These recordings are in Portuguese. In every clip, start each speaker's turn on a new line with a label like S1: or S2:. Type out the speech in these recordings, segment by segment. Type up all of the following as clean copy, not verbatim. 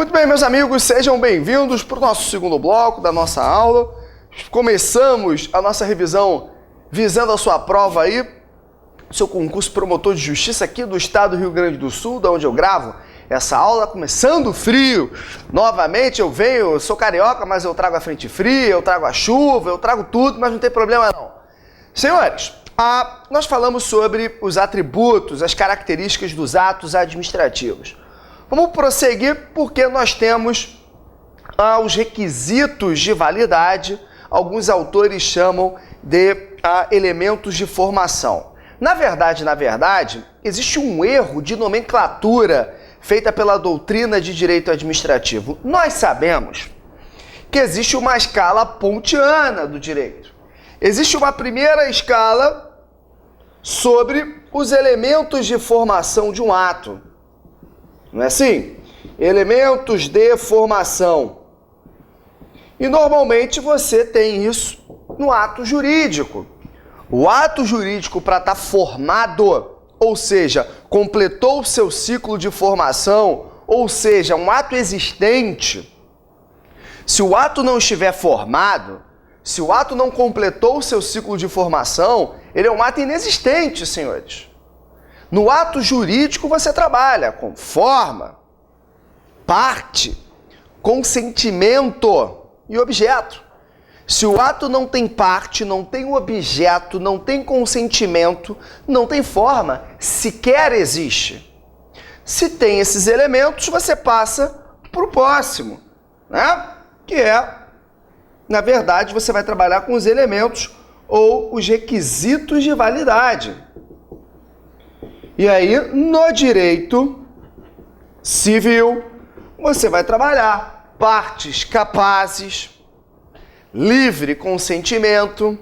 S1: Muito bem, meus amigos, sejam bem-vindos para o nosso segundo bloco da nossa aula. Começamos a nossa revisão visando a sua prova aí, seu concurso promotor de justiça aqui do estado do Rio Grande do Sul, da onde eu gravo essa aula, começando frio. Novamente eu sou carioca, mas eu trago a frente fria, eu trago a chuva, eu trago tudo, mas não tem problema não. Senhores, nós falamos sobre os atributos, as características dos atos administrativos. Vamos prosseguir porque nós temos os requisitos de validade, alguns autores chamam de elementos de formação. Na verdade, existe um erro de nomenclatura feita pela doutrina de direito administrativo. Nós sabemos que existe uma escala pontiana do direito. Existe uma primeira escala sobre os elementos de formação de um ato. Não é assim? Elementos de formação. E normalmente você tem isso no ato jurídico. O ato jurídico, para estar formado, ou seja, completou o seu ciclo de formação, ou seja, um ato existente, se o ato não estiver formado, se o ato não completou o seu ciclo de formação, ele é um ato inexistente, senhores. No ato jurídico você trabalha com forma, parte, consentimento e objeto. Se o ato não tem parte, não tem objeto, não tem consentimento, não tem forma, sequer existe. Se tem esses elementos, você passa para o próximo, né? Que é, na verdade, você vai trabalhar com os elementos ou os requisitos de validade. E aí, no direito civil, você vai trabalhar partes capazes, livre consentimento,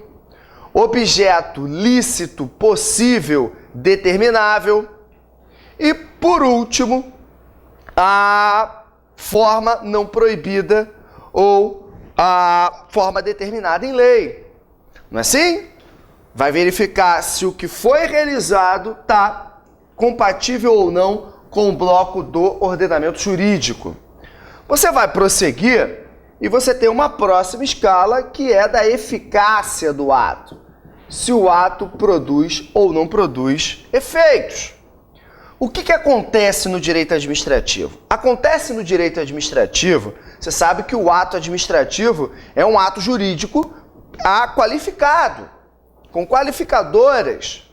S1: objeto lícito, possível, determinável e, por último, a forma não proibida ou a forma determinada em lei. Não é assim? Vai verificar se o que foi realizado está compatível ou não com o bloco do ordenamento jurídico. Você vai prosseguir e você tem uma próxima escala que é da eficácia do ato. Se o ato produz ou não produz efeitos. O que acontece no direito administrativo? Acontece no direito administrativo, você sabe que o ato administrativo é um ato jurídico qualificado, com qualificadoras.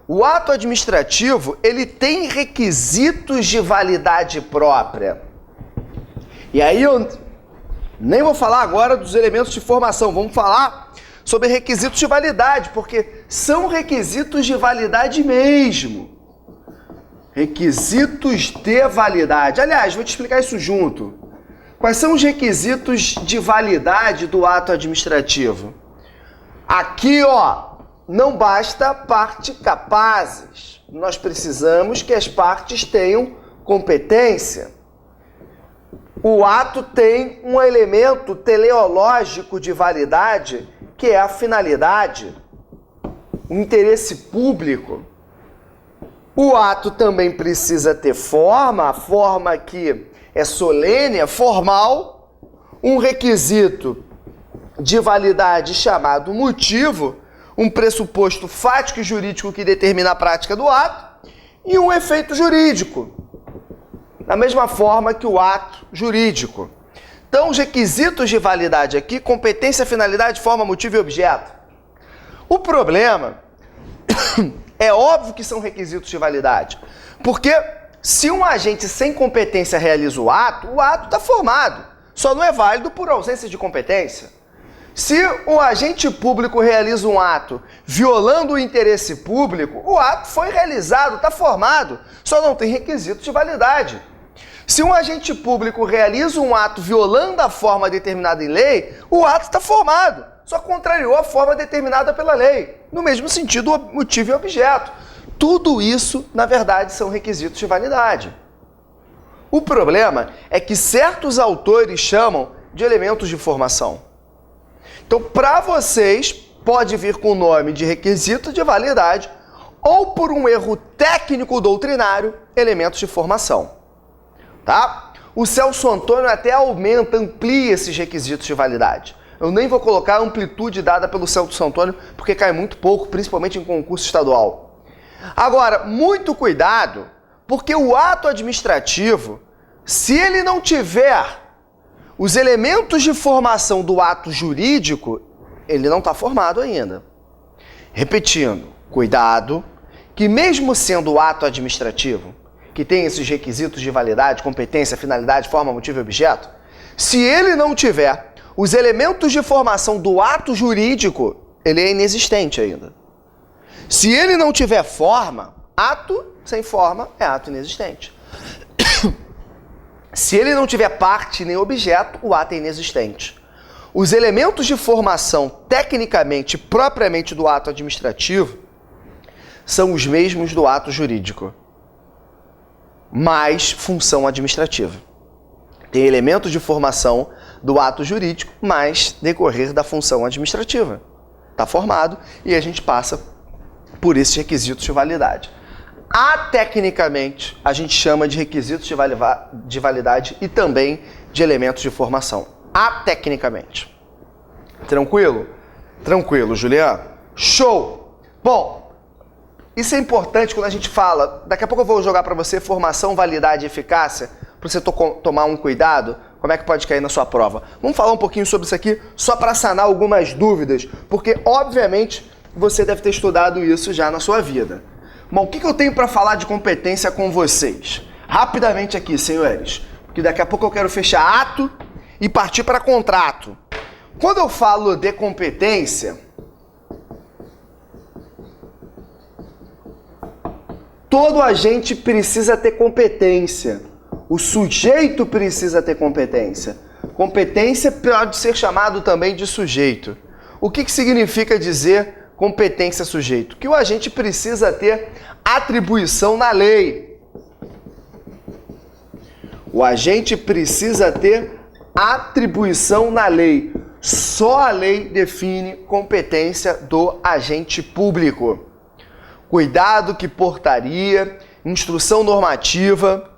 S1: O ato administrativo, ele tem requisitos de validade própria. E aí eu nem vou falar agora dos elementos de formação, vamos falar sobre requisitos de validade, porque são requisitos de validade mesmo. Requisitos de validade. Aliás, vou te explicar isso junto. Quais são os requisitos de validade do ato administrativo? Aqui, não basta parte capazes. Nós precisamos que as partes tenham competência. O ato tem um elemento teleológico de validade, que é a finalidade, o interesse público. O ato também precisa ter forma, a forma que é solene, é formal, um requisito de validade chamado motivo, um pressuposto fático e jurídico que determina a prática do ato, e um efeito jurídico, da mesma forma que o ato jurídico. Então, os requisitos de validade aqui, competência, finalidade, forma, motivo e objeto. O problema é óbvio que são requisitos de validade, porque se um agente sem competência realiza o ato está formado, só não é válido por ausência de competência. Se o agente público realiza um ato violando o interesse público, o ato foi realizado, está formado, só não tem requisito de validade. Se um agente público realiza um ato violando a forma determinada em lei, o ato está formado, só contrariou a forma determinada pela lei. No mesmo sentido, motivo e objeto. Tudo isso, na verdade, são requisitos de validade. O problema é que certos autores chamam de elementos de formação. Então, para vocês, pode vir com o nome de requisito de validade ou, por um erro técnico doutrinário, elementos de formação. Tá? O Celso Antônio até amplia esses requisitos de validade. Eu nem vou colocar a amplitude dada pelo Celso Antônio, porque cai muito pouco, principalmente em concurso estadual. Agora, muito cuidado, porque o ato administrativo, se ele não tiver os elementos de formação do ato jurídico, ele não está formado ainda. Repetindo, cuidado, que mesmo sendo o ato administrativo, que tem esses requisitos de validade, competência, finalidade, forma, motivo e objeto, se ele não tiver os elementos de formação do ato jurídico, ele é inexistente ainda. Se ele não tiver forma, ato sem forma é ato inexistente. Se ele não tiver parte nem objeto, o ato é inexistente. Os elementos de formação, tecnicamente, propriamente do ato administrativo, são os mesmos do ato jurídico, mais função administrativa. Tem elementos de formação do ato jurídico, mais decorrer da função administrativa. Está formado e a gente passa por esses requisitos de validade. Tecnicamente, a gente chama de requisitos de validade e também de elementos de formação. Tecnicamente. Tranquilo? Tranquilo, Juliano? Show! Bom, isso é importante quando a gente fala, daqui a pouco eu vou jogar para você formação, validade e eficácia, para você tomar um cuidado, como é que pode cair na sua prova. Vamos falar um pouquinho sobre isso aqui, só para sanar algumas dúvidas, porque, obviamente, você deve ter estudado isso já na sua vida. Bom, o que eu tenho para falar de competência com vocês? Rapidamente aqui, senhores, porque daqui a pouco eu quero fechar ato e partir para contrato. Quando eu falo de competência, todo agente precisa ter competência. O sujeito precisa ter competência. Competência pode ser chamado também de sujeito. O que significa dizer competência sujeito? Que o agente precisa ter atribuição na lei. O agente precisa ter atribuição na lei. Só a lei define competência do agente público. Cuidado que portaria, instrução normativa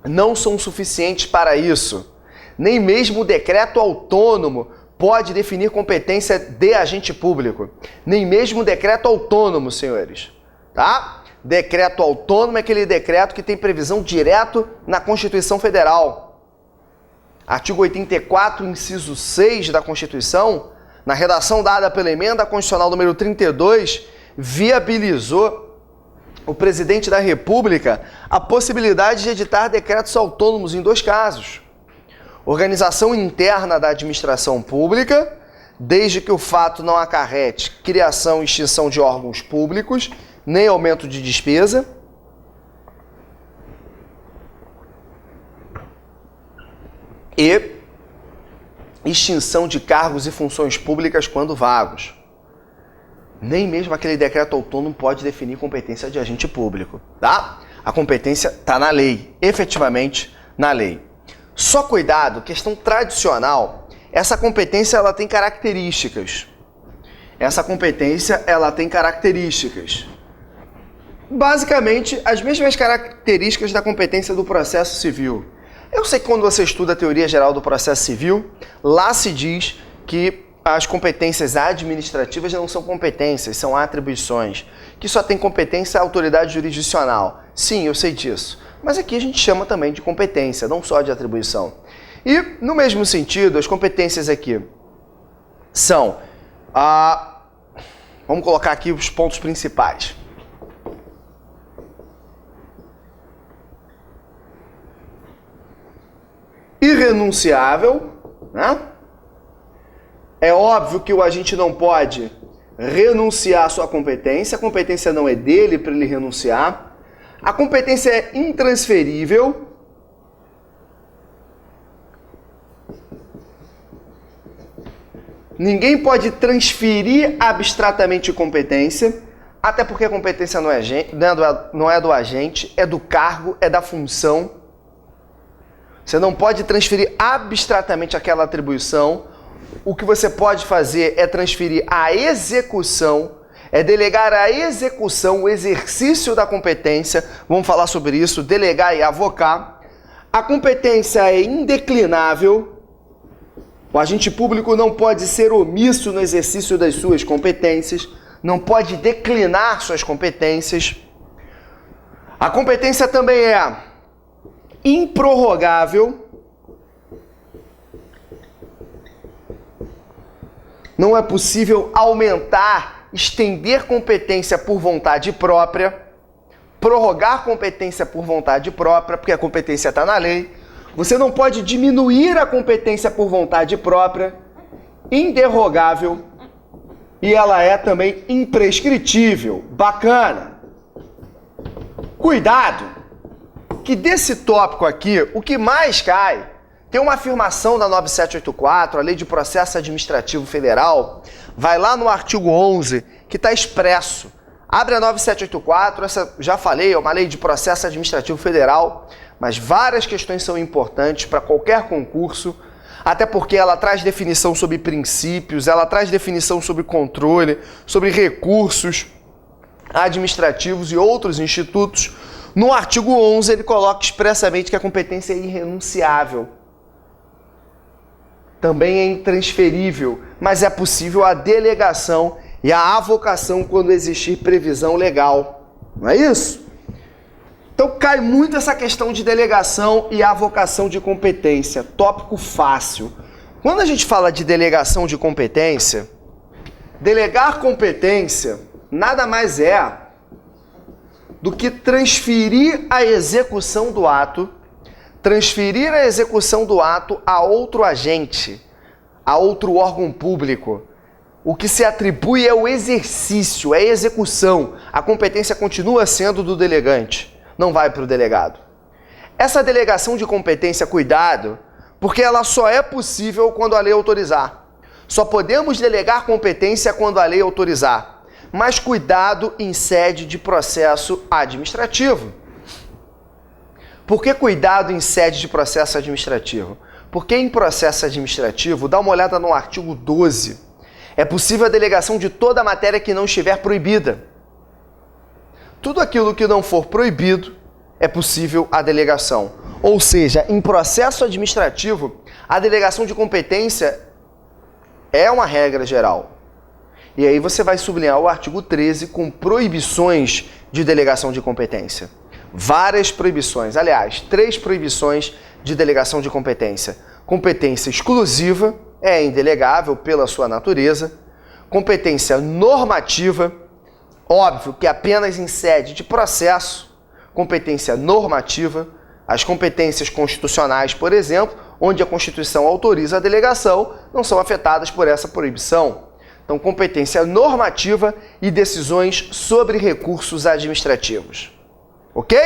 S1: não são suficientes para isso. Nem mesmo o decreto autônomo pode definir competência de agente público. Nem mesmo o decreto autônomo, senhores. Tá? Decreto autônomo é aquele decreto que tem previsão direto na Constituição Federal. Artigo 84, inciso 6 da Constituição, na redação dada pela Emenda Constitucional número 32, viabilizou o presidente da República a possibilidade de editar decretos autônomos em 2 casos. Organização interna da administração pública, desde que o fato não acarrete criação e extinção de órgãos públicos, nem aumento de despesa. E extinção de cargos e funções públicas quando vagos. Nem mesmo aquele decreto autônomo pode definir competência de agente público, tá? A competência está na lei, efetivamente na lei. Só cuidado, questão tradicional, essa competência ela tem características. Basicamente, as mesmas características da competência do processo civil. Eu sei que quando você estuda a teoria geral do processo civil, lá se diz que as competências administrativas não são competências, são atribuições. Que só tem competência a autoridade jurisdicional. Sim, eu sei disso. Mas aqui a gente chama também de competência, não só de atribuição. E, no mesmo sentido, as competências aqui são... vamos colocar aqui os pontos principais. Irrenunciável, né? É óbvio que o agente não pode renunciar à sua competência, a competência não é dele para ele renunciar. A competência é intransferível. Ninguém pode transferir abstratamente competência, até porque a competência não é do agente, é do cargo, é da função. Você não pode transferir abstratamente aquela atribuição. O que você pode fazer é transferir a execução, é delegar a execução, o exercício da competência. Vamos falar sobre isso, delegar e avocar A competência é indeclinável. O agente público não pode ser omisso no exercício das suas competências, não pode declinar suas competências. A competência também é improrrogável. Não é possível aumentar, estender competência por vontade própria, prorrogar competência por vontade própria, porque a competência está na lei. Você não pode diminuir a competência por vontade própria, inderrogável, e ela é também imprescritível. Bacana! Cuidado, que desse tópico aqui, o que mais cai, tem uma afirmação da 9784, a Lei de Processo Administrativo Federal, vai lá no artigo 11, que está expresso. Abre a 9784, essa já falei, é uma lei de processo administrativo federal, mas várias questões são importantes para qualquer concurso, até porque ela traz definição sobre princípios, ela traz definição sobre controle, sobre recursos administrativos e outros institutos. No artigo 11, ele coloca expressamente que a competência é irrenunciável. Também é intransferível, mas é possível a delegação e a avocação quando existir previsão legal. Não é isso? Então cai muito essa questão de delegação e avocação de competência. Tópico fácil. Quando a gente fala de delegação de competência, delegar competência nada mais é do que transferir a execução do ato a outro agente, a outro órgão público. O que se atribui é o exercício, é a execução. A competência continua sendo do delegante, não vai para o delegado. Essa delegação de competência, cuidado, porque ela só é possível quando a lei autorizar. Só podemos delegar competência quando a lei autorizar. Mas cuidado em sede de processo administrativo. Por que cuidado em sede de processo administrativo? Porque em processo administrativo, dá uma olhada no artigo 12, é possível a delegação de toda a matéria que não estiver proibida. Tudo aquilo que não for proibido é possível a delegação. Ou seja, em processo administrativo, a delegação de competência é uma regra geral. E aí você vai sublinhar o artigo 13 com proibições de delegação de competência. Várias proibições, aliás, 3 proibições de delegação de competência. Competência exclusiva, é indelegável pela sua natureza. Competência normativa, óbvio que apenas em sede de processo. Competência normativa, as competências constitucionais, por exemplo, onde a Constituição autoriza a delegação, não são afetadas por essa proibição. Então, competência normativa e decisões sobre recursos administrativos. Ok?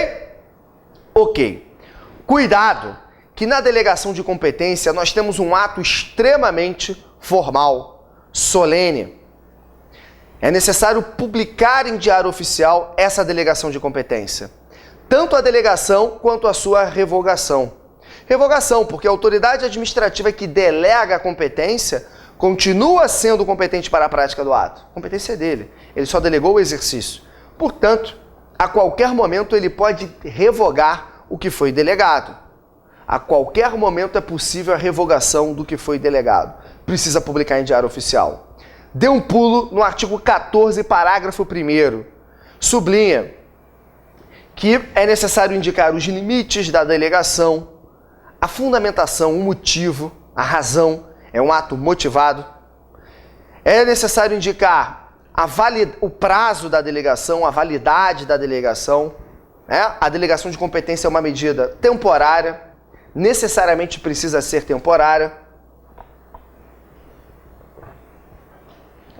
S1: Ok. Cuidado, que na delegação de competência nós temos um ato extremamente formal, solene. É necessário publicar em Diário Oficial essa delegação de competência. Tanto a delegação quanto a sua revogação. Revogação, porque a autoridade administrativa que delega a competência continua sendo competente para a prática do ato. A competência é dele. Ele só delegou o exercício. Portanto, a qualquer momento ele pode revogar o que foi delegado. A qualquer momento é possível a revogação do que foi delegado. Precisa publicar em Diário Oficial. Dê um pulo no artigo 14, parágrafo 1º. Sublinha que é necessário indicar os limites da delegação, a fundamentação, o motivo, a razão, é um ato motivado. É necessário indicar o prazo da delegação, a validade da delegação. A delegação de competência é uma medida temporária, necessariamente precisa ser temporária.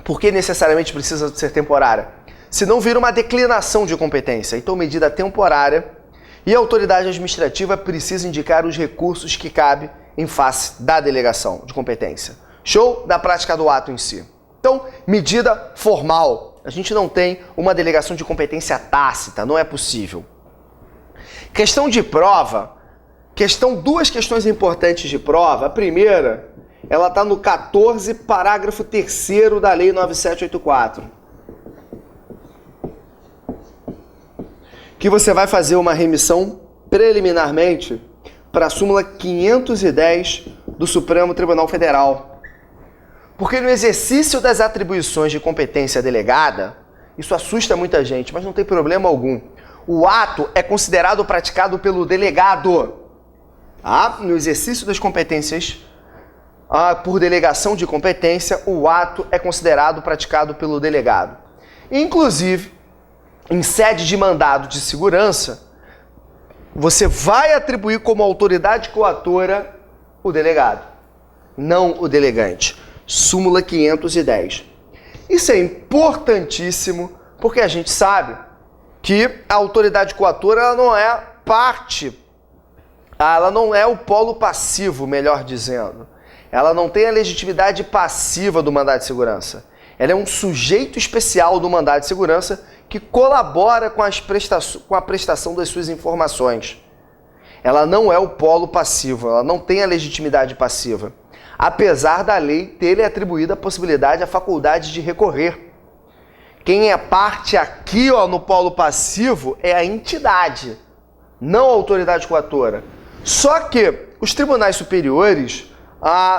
S1: Por que necessariamente precisa ser temporária? Senão vira uma declinação de competência. Então, medida temporária, e a autoridade administrativa precisa indicar os recursos que cabe em face da delegação de competência. Show? Da prática do ato em si. Então, medida formal. A gente não tem uma delegação de competência tácita, não é possível. Questão de prova. Duas questões importantes de prova. A primeira, ela está no 14, parágrafo 3º da Lei 9784. Que você vai fazer uma remissão preliminarmente para a súmula 510 do Supremo Tribunal Federal. Porque no exercício das atribuições de competência delegada, isso assusta muita gente, mas não tem problema algum. O ato é considerado praticado pelo delegado. No exercício das competências, por delegação de competência, o ato é considerado praticado pelo delegado. Inclusive, em sede de mandado de segurança, você vai atribuir como autoridade coatora o delegado, não o delegante. Súmula 510. Isso é importantíssimo porque a gente sabe que a autoridade coatora ela não é parte, ela não é o polo passivo, melhor dizendo. Ela não tem a legitimidade passiva do mandado de segurança. Ela é um sujeito especial do mandado de segurança que colabora com a prestação das suas informações. Ela não é o polo passivo, ela não tem a legitimidade passiva. Apesar da lei ter-lhe atribuído a possibilidade, a faculdade de recorrer. Quem é parte aqui no polo passivo é a entidade, não a autoridade coatora. Só que os tribunais superiores,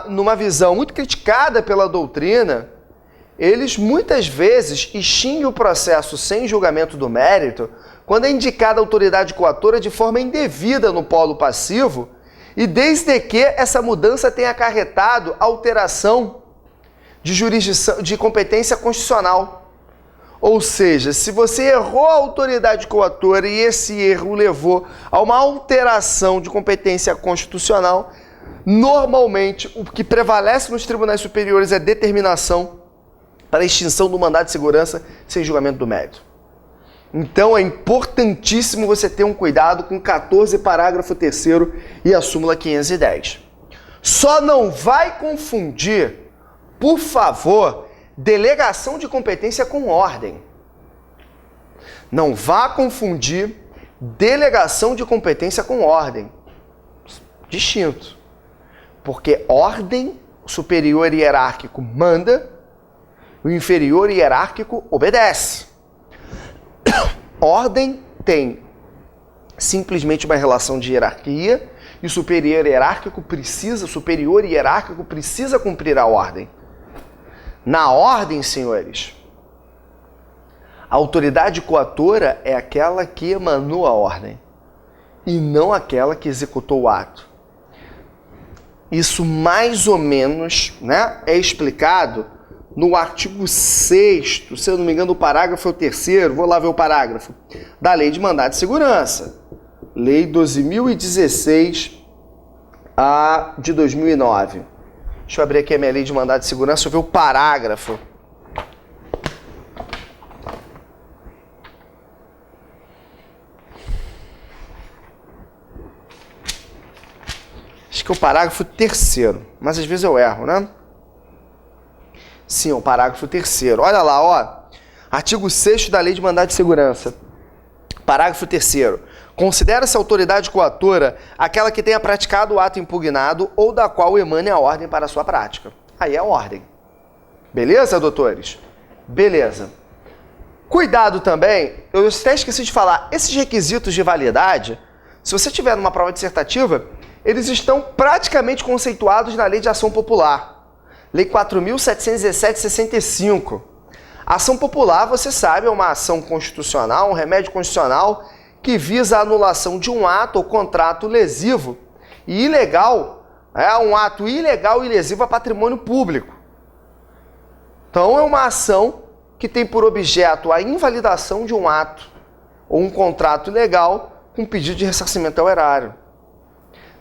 S1: numa visão muito criticada pela doutrina, eles muitas vezes extinguem o processo sem julgamento do mérito quando é indicada a autoridade coatora de forma indevida no polo passivo e desde que essa mudança tenha acarretado alteração de jurisdição, de competência constitucional. Ou seja, se você errou a autoridade coatora e esse erro levou a uma alteração de competência constitucional, normalmente o que prevalece nos tribunais superiores é determinação para a extinção do mandado de segurança sem julgamento do mérito. Então é importantíssimo você ter um cuidado com 14, parágrafo 3º e a súmula 510. Só não vai confundir, por favor, delegação de competência com ordem. Não vá confundir delegação de competência com ordem. Distinto. Porque ordem, o superior hierárquico manda, o inferior hierárquico obedece. Ordem tem simplesmente uma relação de hierarquia e o superior hierárquico precisa cumprir a ordem. Na ordem, senhores, a autoridade coatora é aquela que emanou a ordem e não aquela que executou o ato. Isso mais ou menos, é explicado no artigo 6º, se eu não me engano, o parágrafo é o 3º, vou lá ver o parágrafo, da Lei de Mandado de Segurança. Lei 12.016 de 2009. Deixa eu abrir aqui a minha Lei de Mandado de Segurança, deixa eu ver o parágrafo. Acho que é o parágrafo 3º, mas às vezes eu erro, né? Sim, o parágrafo 3º. Olha lá, artigo 6º da Lei de Mandado de Segurança. Parágrafo 3º. Considera-se autoridade coatora aquela que tenha praticado o ato impugnado ou da qual emane a ordem para a sua prática. Aí é a ordem. Beleza, doutores? Beleza. Cuidado também, eu até esqueci de falar, esses requisitos de validade, se você tiver numa prova dissertativa, eles estão praticamente conceituados na Lei de Ação Popular. Lei 4.717/65. Ação popular, você sabe, é uma ação constitucional, um remédio constitucional que visa a anulação de um ato ou contrato lesivo e ilegal, um ato ilegal e lesivo a patrimônio público. Então é uma ação que tem por objeto a invalidação de um ato ou um contrato ilegal com pedido de ressarcimento ao erário.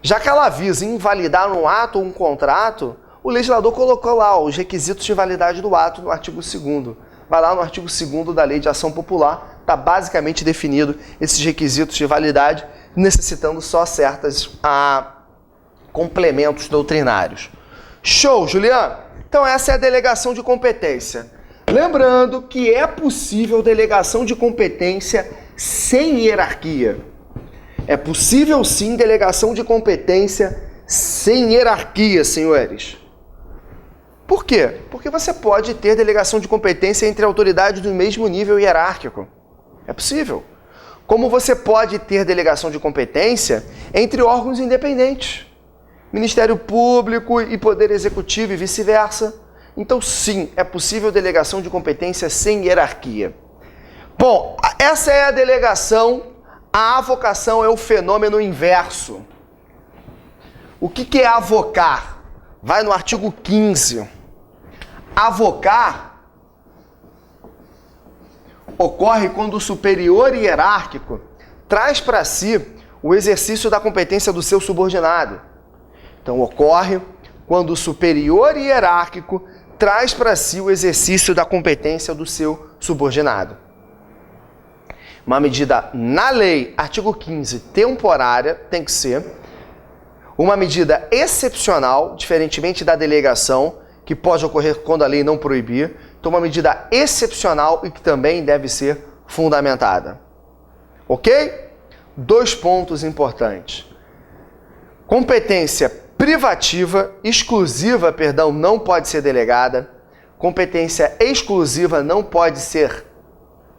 S1: Já que ela visa invalidar um ato ou um contrato, o legislador colocou lá os requisitos de validade do ato no artigo 2º. Vai lá no artigo 2º da Lei de Ação Popular, está basicamente definido esses requisitos de validade, necessitando só certos complementos doutrinários. Show, Juliano? Então essa é a delegação de competência. Lembrando que é possível delegação de competência sem hierarquia. É possível sim delegação de competência sem hierarquia, senhores. Por quê? Porque você pode ter delegação de competência entre autoridades do mesmo nível hierárquico. É possível. como você pode ter delegação de competência entre órgãos independentes, Ministério Público e Poder Executivo e vice-versa. Então, sim, é possível delegação de competência sem hierarquia. Bom, essa é a delegação. A avocação é o fenômeno inverso. O que é avocar? Vai no artigo 15. Avocar ocorre quando o superior hierárquico traz para si o exercício da competência do seu subordinado. Então, ocorre quando o superior hierárquico traz para si o exercício da competência do seu subordinado. Uma medida na lei, artigo 15, temporária, tem que ser uma medida excepcional, diferentemente da delegação, que pode ocorrer quando a lei não proibir. Então, uma medida excepcional e que também deve ser fundamentada. Ok? 2 pontos importantes. Competência privativa, exclusiva, não pode ser delegada. Competência exclusiva não pode ser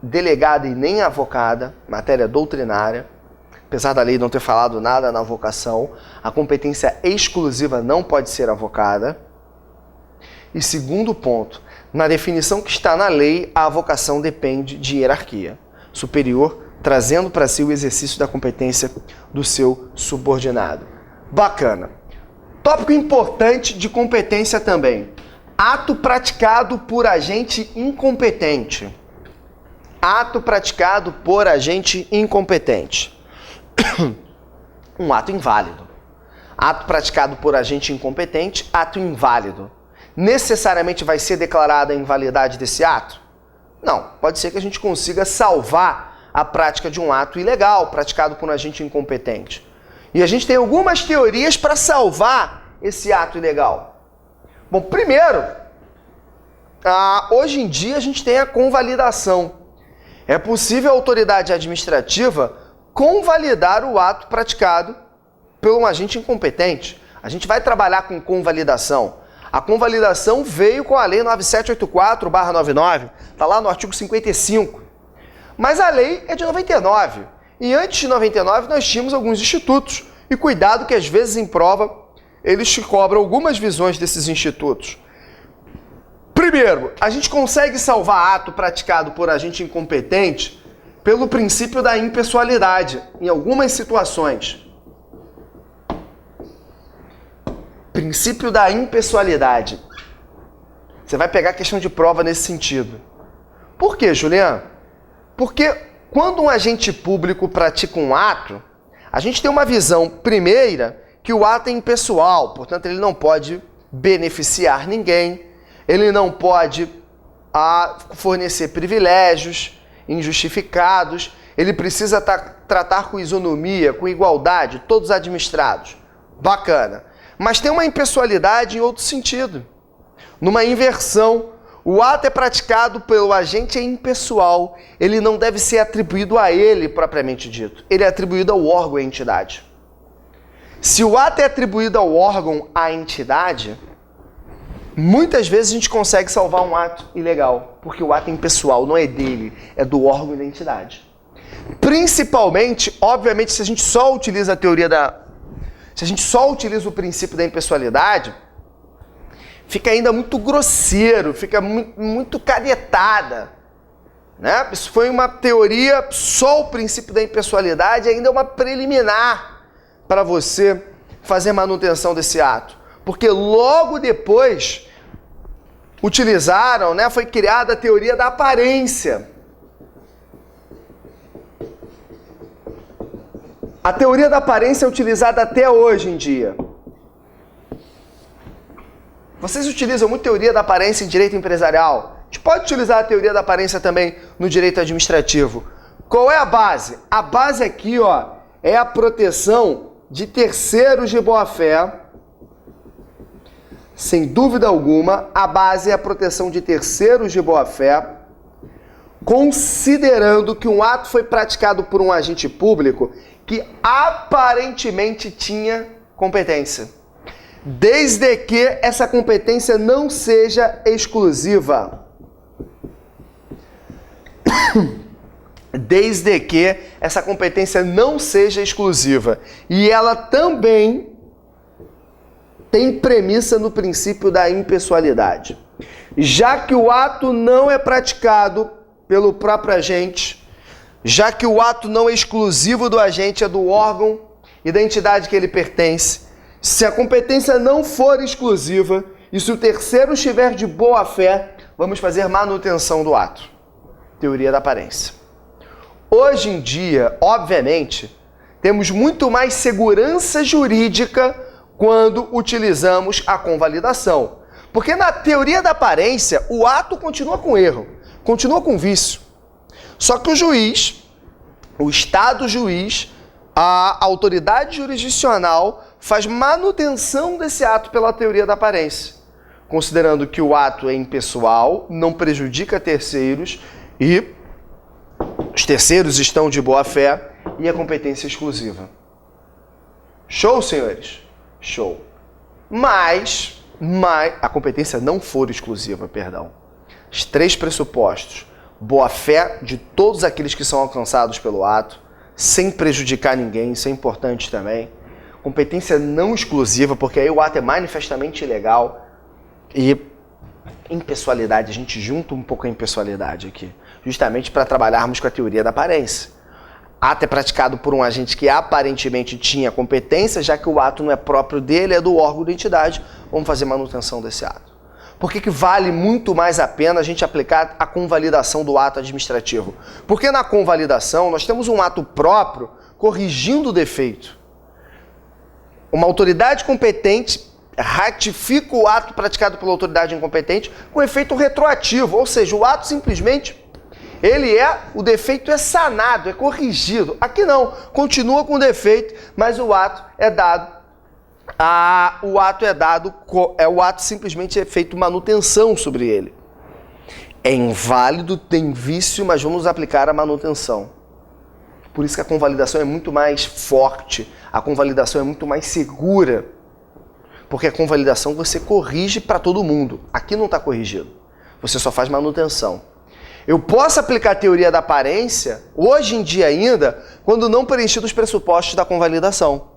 S1: delegada e nem avocada, matéria doutrinária. Apesar da lei não ter falado nada na avocação, a competência exclusiva não pode ser avocada. E segundo ponto, na definição que está na lei, a avocação depende de hierarquia superior, trazendo para si o exercício da competência do seu subordinado. Bacana. Tópico importante de competência também. Ato praticado por agente incompetente. Ato praticado por agente incompetente. Um ato inválido. Ato praticado por agente incompetente, ato inválido. Necessariamente vai ser declarada a invalidade desse ato? Não. Pode ser que a gente consiga salvar a prática de um ato ilegal praticado por um agente incompetente. E a gente tem algumas teorias para salvar esse ato ilegal. Bom, primeiro, hoje em dia a gente tem a convalidação. É possível a autoridade administrativa convalidar o ato praticado por um agente incompetente. A gente vai trabalhar com convalidação. A convalidação veio com a Lei 9784/99, está lá no artigo 55. Mas a lei é de 99. E antes de 99 nós tínhamos alguns institutos. E cuidado que às vezes em prova eles te cobram algumas visões desses institutos. Primeiro, a gente consegue salvar ato praticado por agente incompetente pelo princípio da impessoalidade, em algumas situações. Princípio da impessoalidade. Você vai pegar a questão de prova nesse sentido. Por quê, Juliano? Porque quando um agente público pratica um ato, a gente tem uma visão primeira que o ato é impessoal, portanto ele não pode beneficiar ninguém, ele não pode fornecer privilégios injustificados, ele precisa tratar com isonomia, com igualdade, todos administrados. Bacana. Mas tem uma impessoalidade em outro sentido. Numa inversão, o ato é praticado pelo agente impessoal, ele não deve ser atribuído a ele propriamente dito, ele é atribuído ao órgão e à entidade. Se o ato é atribuído ao órgão, à entidade, muitas vezes a gente consegue salvar um ato ilegal, porque o ato é impessoal, não é dele, é do órgão e da entidade. Principalmente, obviamente, se a gente só utiliza a teoria se a gente só utiliza o princípio da impessoalidade, fica ainda muito grosseiro, fica muito caretada, né? Isso foi uma teoria, só o princípio da impessoalidade ainda é uma preliminar para você fazer manutenção desse ato. Porque logo depois utilizaram, né, foi criada a teoria da aparência. A teoria da aparência é utilizada até hoje em dia. Vocês utilizam muito teoria da aparência em direito empresarial. A gente pode utilizar a teoria da aparência também no direito administrativo. Qual é a base? A base aqui, ó, é a proteção de terceiros de boa-fé. Sem dúvida alguma, a base é a proteção de terceiros de boa-fé, considerando que um ato foi praticado por um agente público que aparentemente tinha competência, desde que essa competência não seja exclusiva. desde que essa competência não seja exclusiva. E ela também tem premissa no princípio da impessoalidade. Já que o ato não é praticado pelo próprio agente, já que o ato não é exclusivo do agente, é do órgão e da entidade que ele pertence, se a competência não for exclusiva e se o terceiro estiver de boa fé, vamos fazer manutenção do ato. Teoria da aparência. Hoje em dia, obviamente, temos muito mais segurança jurídica quando utilizamos a convalidação. Porque na teoria da aparência, o ato continua com erro, continua com vício. Só que o juiz, o Estado juiz, a autoridade jurisdicional faz manutenção desse ato pela teoria da aparência, considerando que o ato é impessoal, não prejudica terceiros e os terceiros estão de boa fé e a competência é exclusiva. Show, senhores? Show. Mas a competência não for exclusiva, perdão. Os três pressupostos: boa fé de todos aqueles que são alcançados pelo ato, sem prejudicar ninguém, isso é importante também. Competência não exclusiva, porque aí o ato é manifestamente ilegal. E impessoalidade, a gente junta um pouco a impessoalidade aqui, justamente para trabalharmos com a teoria da aparência. Ato é praticado por um agente que aparentemente tinha competência, já que o ato não é próprio dele, é do órgão da entidade, vamos fazer manutenção desse ato. Por que vale muito mais a pena a gente aplicar a convalidação do ato administrativo? Porque na convalidação nós temos um ato próprio corrigindo o defeito. Uma autoridade competente ratifica o ato praticado pela autoridade incompetente com efeito retroativo, ou seja, o ato simplesmente, o defeito é sanado, é corrigido. Aqui não, continua com o defeito, mas o ato é dado, o ato simplesmente é feito manutenção sobre ele. É inválido, tem vício, mas vamos aplicar a manutenção. Por isso que a convalidação é muito mais forte, a convalidação é muito mais segura, porque a convalidação você corrige para todo mundo. Aqui não está corrigido, você só faz manutenção. Eu posso aplicar a teoria da aparência, hoje em dia ainda, quando não preenchido os pressupostos da convalidação.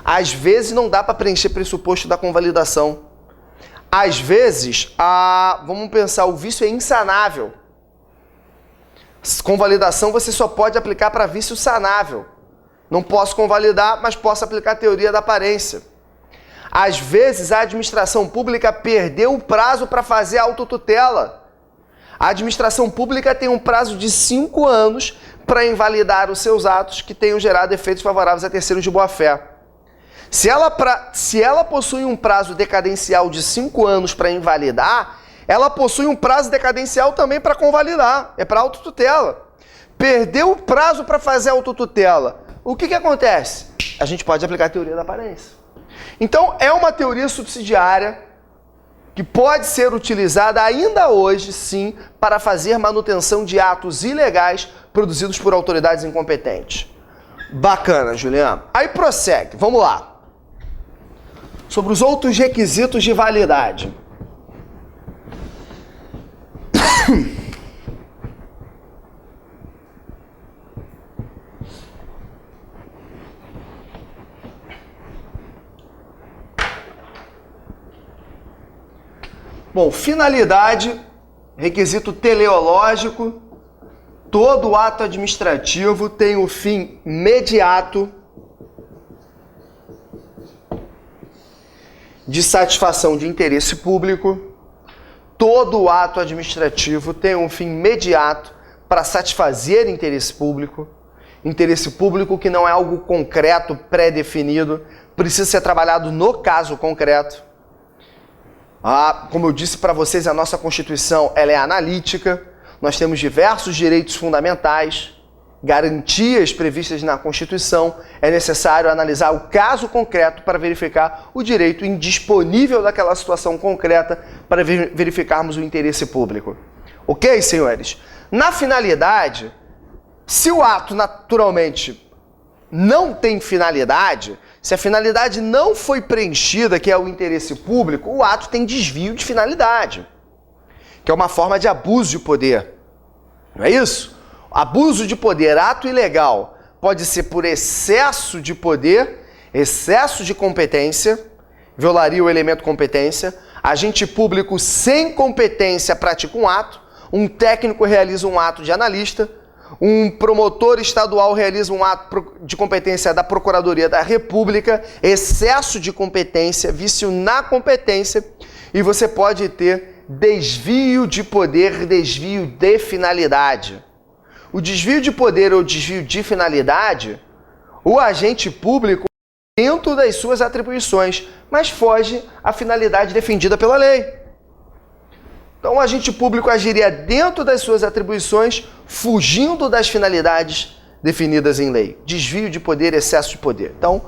S1: Às vezes não dá para preencher pressuposto da convalidação. Às vezes, vamos pensar, o vício é insanável. Convalidação você só pode aplicar para vício sanável. Não posso convalidar, mas posso aplicar a teoria da aparência. Às vezes a administração pública perdeu o prazo para fazer a autotutela. A administração pública tem um prazo de 5 anos para invalidar os seus atos que tenham gerado efeitos favoráveis a terceiros de boa-fé. Se ela possui um prazo decadencial de 5 anos para invalidar, ela possui um prazo decadencial também para convalidar, é para autotutela. Perdeu o prazo para fazer a autotutela. O que acontece? A gente pode aplicar a teoria da aparência. Então, é uma teoria subsidiária que pode ser utilizada ainda hoje, sim, para fazer manutenção de atos ilegais produzidos por autoridades incompetentes. Bacana, Juliano. Aí prossegue, vamos lá. Sobre os outros requisitos de validade. Bom, finalidade, requisito teleológico, todo ato administrativo tem o fim imediato de satisfação de interesse público. Todo ato administrativo tem um fim imediato para satisfazer interesse público que não é algo concreto, pré-definido, precisa ser trabalhado no caso concreto. Como eu disse para vocês, a nossa Constituição ela é analítica, nós temos diversos direitos fundamentais, garantias previstas na Constituição, é necessário analisar o caso concreto para verificar o direito indisponível daquela situação concreta para verificarmos o interesse público. Ok, senhores? Na finalidade, se o ato naturalmente não tem finalidade, se a finalidade não foi preenchida, que é o interesse público, o ato tem desvio de finalidade, que é uma forma de abuso de poder. Não é isso? Abuso de poder, ato ilegal, pode ser por excesso de poder, excesso de competência, violaria o elemento competência, agente público sem competência pratica um ato, um técnico realiza um ato de analista, um promotor estadual realiza um ato de competência da Procuradoria da República, excesso de competência, vício na competência, e você pode ter desvio de poder, desvio de finalidade. O desvio de poder ou desvio de finalidade, o agente público dentro das suas atribuições, mas foge à finalidade defendida pela lei. Então, o agente público agiria dentro das suas atribuições, fugindo das finalidades definidas em lei. Desvio de poder, excesso de poder. Então,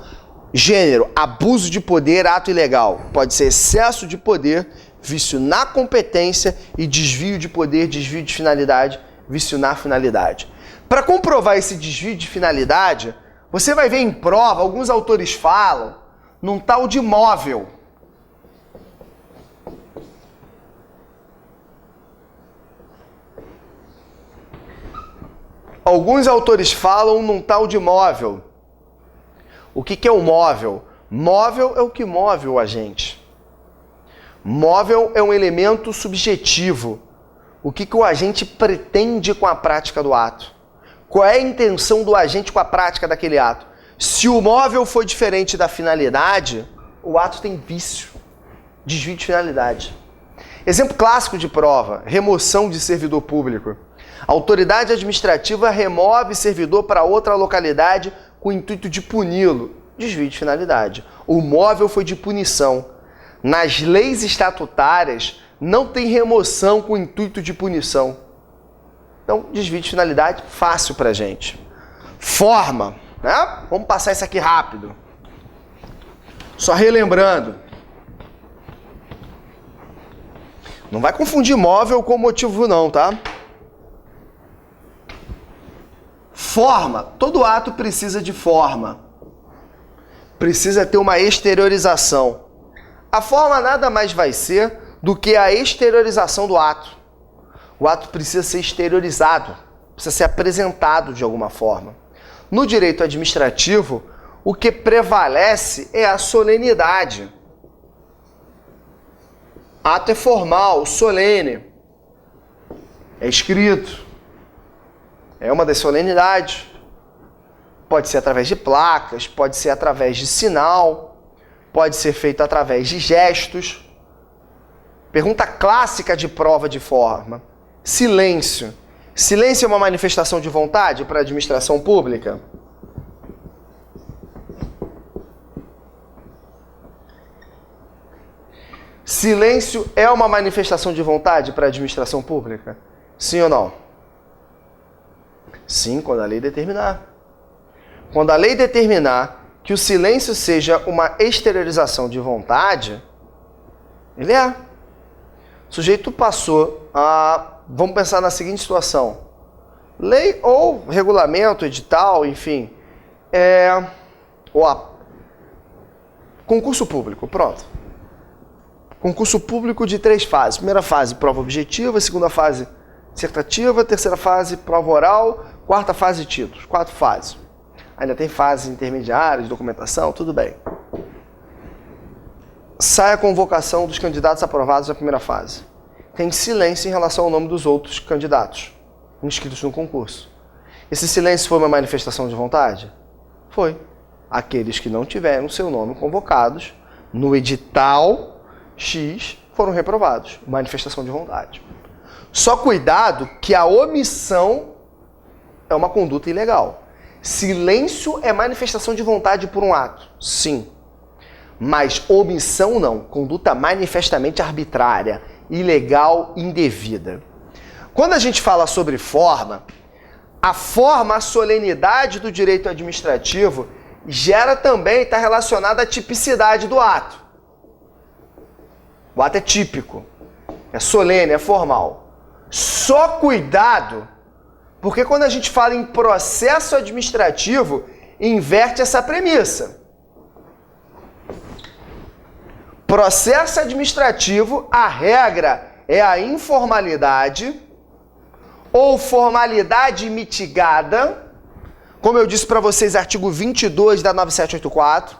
S1: gênero, abuso de poder, ato ilegal. Pode ser excesso de poder, vício na competência, e desvio de poder, desvio de finalidade, vício na finalidade. Para comprovar esse desvio de finalidade, você vai ver em prova, alguns autores falam, num tal de móvel. Alguns autores falam num tal de móvel. O que é o móvel? Móvel é o que move o agente. Móvel é um elemento subjetivo. O que o agente pretende com a prática do ato? Qual é a intenção do agente com a prática daquele ato? Se o móvel for diferente da finalidade, o ato tem vício, desvio de finalidade. Exemplo clássico de prova, remoção de servidor público. A autoridade administrativa remove servidor para outra localidade com o intuito de puni-lo. Desvio de finalidade. O móvel foi de punição. Nas leis estatutárias, não tem remoção com o intuito de punição. Então, desvio de finalidade, fácil pra gente. Forma, né? Vamos passar isso aqui rápido. Só relembrando. Não vai confundir móvel com motivo não, tá? Forma. Todo ato precisa de forma. Precisa ter uma exteriorização. A forma nada mais vai ser do que a exteriorização do ato. O ato precisa ser exteriorizado, precisa ser apresentado de alguma forma. No direito administrativo, o que prevalece é a solenidade. Ato é formal, solene, é escrito, é uma das solenidades. Pode ser através de placas, pode ser através de sinal, pode ser feito através de gestos. Pergunta clássica de prova de forma. Silêncio. Silêncio é uma manifestação de vontade para a administração pública? Silêncio é uma manifestação de vontade para a administração pública? Sim ou não? Sim, quando a lei determinar. Quando a lei determinar que o silêncio seja uma exteriorização de vontade, ele é. O sujeito passou a... Vamos pensar na seguinte situação. Lei ou regulamento, edital, enfim. Concurso público, pronto. Concurso público de 3 fases. Primeira fase, prova objetiva. Segunda fase, dissertativa. Terceira fase, prova oral. Quarta fase, títulos. 4 fases. Ainda tem fases intermediárias, documentação, tudo bem. Sai a convocação dos candidatos aprovados na primeira fase. Tem silêncio em relação ao nome dos outros candidatos inscritos no concurso. Esse silêncio foi uma manifestação de vontade? Foi. Aqueles que não tiveram seu nome convocados no edital X foram reprovados. Manifestação de vontade. Só cuidado que a omissão é uma conduta ilegal. Silêncio é manifestação de vontade por um ato, sim. Mas omissão não. Conduta manifestamente arbitrária, ilegal, indevida. Quando a gente fala sobre forma, a forma, a solenidade do direito administrativo gera também, está relacionada à tipicidade do ato. O ato é típico, é solene, é formal. Só cuidado, porque quando a gente fala em processo administrativo, inverte essa premissa. Processo administrativo, a regra é a informalidade ou formalidade mitigada, como eu disse para vocês, artigo 22 da 9784,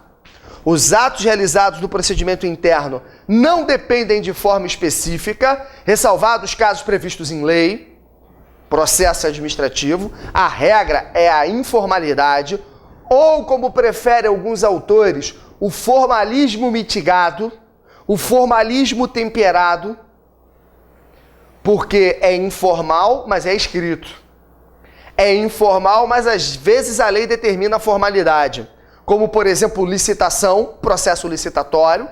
S1: os atos realizados no procedimento interno não dependem de forma específica, ressalvados os casos previstos em lei, processo administrativo, a regra é a informalidade, ou, como preferem alguns autores, o formalismo mitigado, o formalismo temperado, porque é informal, mas é escrito. É informal, mas às vezes a lei determina a formalidade. Como, por exemplo, licitação, processo licitatório.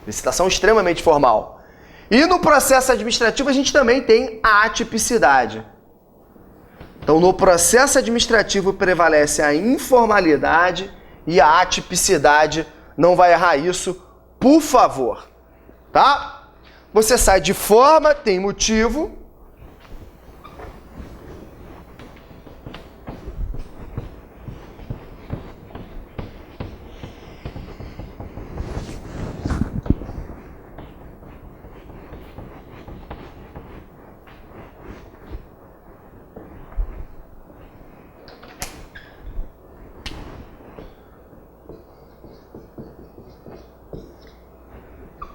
S1: Licitação extremamente formal. E no processo administrativo a gente também tem a atipicidade. Então, no processo administrativo prevalece a informalidade e a atipicidade. Não vai errar isso, por favor. Tá? Você sai de forma, tem motivo.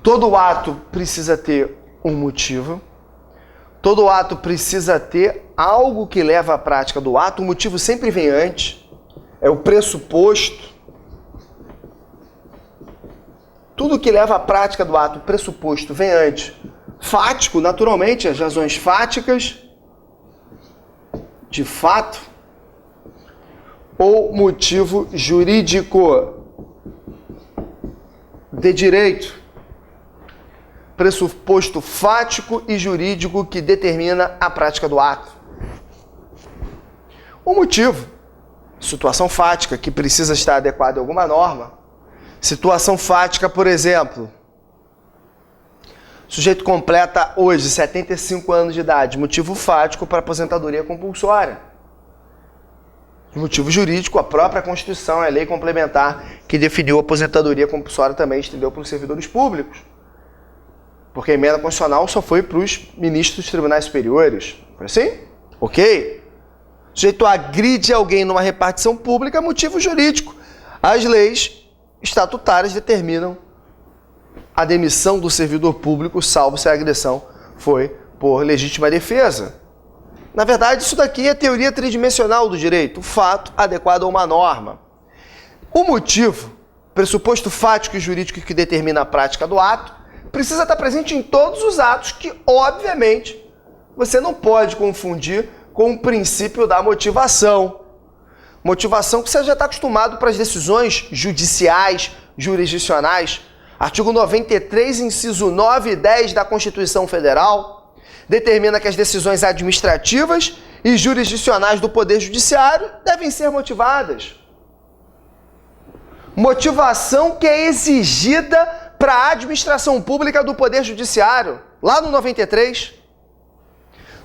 S1: Todo ato precisa ter um motivo. Todo ato precisa ter algo que leva à prática do ato. O motivo sempre vem antes. É o pressuposto. Tudo que leva à prática do ato, o pressuposto, vem antes. Fático, naturalmente, as razões fáticas, de fato, ou motivo jurídico, de direito. Pressuposto fático e jurídico que determina a prática do ato. O motivo, situação fática que precisa estar adequada a alguma norma. Situação fática, por exemplo, o sujeito completa hoje 75 anos de idade, motivo fático para aposentadoria compulsória. Motivo jurídico, a própria Constituição, a lei complementar que definiu a aposentadoria compulsória também estendeu para os servidores públicos. Porque a emenda constitucional só foi para os ministros dos tribunais superiores. Foi assim? Ok. O sujeito agride alguém numa repartição pública, motivo jurídico. As leis estatutárias determinam a demissão do servidor público, salvo se a agressão foi por legítima defesa. Na verdade, isso daqui é teoria tridimensional do direito, o fato adequado a uma norma. O motivo, pressuposto fático e jurídico que determina a prática do ato, precisa estar presente em todos os atos que, obviamente, você não pode confundir com o princípio da motivação. Motivação que você já está acostumado para as decisões judiciais, jurisdicionais. Artigo 93, inciso 9 e 10 da Constituição Federal, determina que as decisões administrativas e jurisdicionais do Poder Judiciário devem ser motivadas. Motivação que é exigida para a administração pública do Poder Judiciário, lá no 93.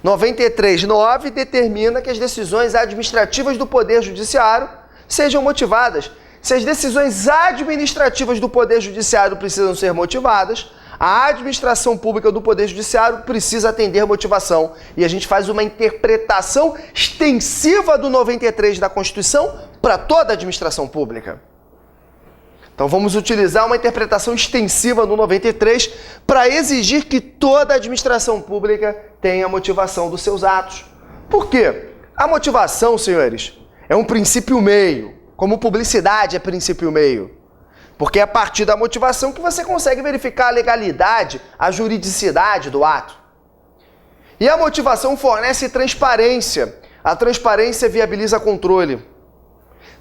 S1: 93.9 determina que as decisões administrativas do Poder Judiciário sejam motivadas. Se as decisões administrativas do Poder Judiciário precisam ser motivadas, a administração pública do Poder Judiciário precisa atender motivação. E a gente faz uma interpretação extensiva do 93 da Constituição para toda a administração pública. Então vamos utilizar uma interpretação extensiva do 93 para exigir que toda a administração pública tenha motivação dos seus atos. Por quê? A motivação, senhores, é um princípio meio, como publicidade é princípio meio. Porque é a partir da motivação que você consegue verificar a legalidade, a juridicidade do ato. E a motivação fornece transparência. A transparência viabiliza controle.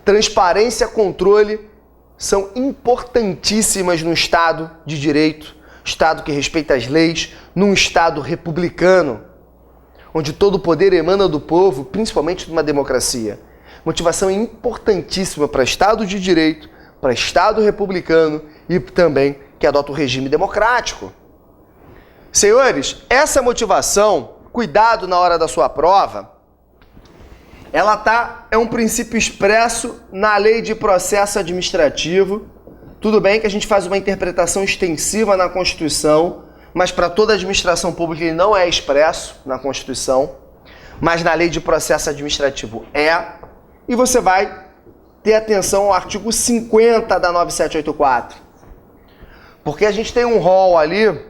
S1: Transparência e controle são importantíssimas no Estado de Direito, Estado que respeita as leis, num Estado republicano, onde todo o poder emana do povo, principalmente numa democracia. Motivação é importantíssima para Estado de Direito, para Estado republicano e também que adota o regime democrático. Senhores, essa motivação, cuidado na hora da sua prova, é um princípio expresso na Lei de Processo Administrativo. Tudo bem que a gente faz uma interpretação extensiva na Constituição, mas para toda a administração pública ele não é expresso na Constituição. mas na lei de processo administrativo é. E você vai ter atenção ao artigo 50 da 9784. Porque a gente tem um rol ali,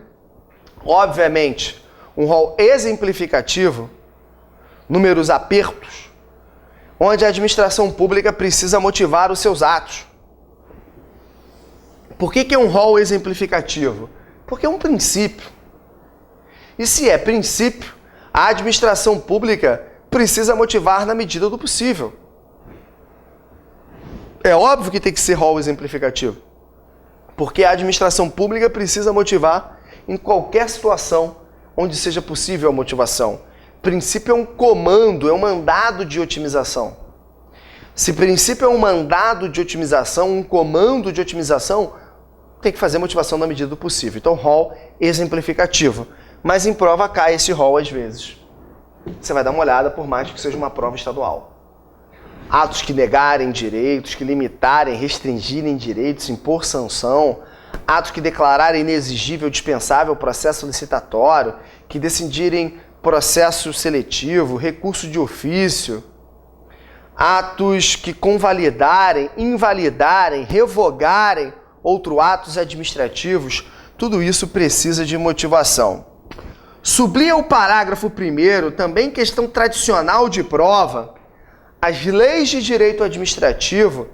S1: obviamente, um rol exemplificativo, números apertos, onde a administração pública precisa motivar os seus atos. Por que é um rol exemplificativo? Porque é um princípio. E se é princípio, a administração pública precisa motivar na medida do possível. É óbvio que tem que ser rol exemplificativo. Porque a administração pública precisa motivar em qualquer situação onde seja possível a motivação. Princípio é um comando, é um mandado de otimização. Se princípio é um mandado de otimização, um comando de otimização, tem que fazer motivação na medida do possível. Então, rol exemplificativo. Mas em prova cai esse rol às vezes. Você vai dar uma olhada, por mais que seja uma prova estadual. Atos que negarem direitos, que limitarem, restringirem direitos, impor sanção, atos que declararem inexigível, dispensável o processo licitatório, que decidirem processo seletivo, recurso de ofício, atos que convalidarem, invalidarem, revogarem outros atos administrativos, tudo isso precisa de motivação. Sublinha o parágrafo 1º, também questão tradicional de prova, as leis de direito administrativo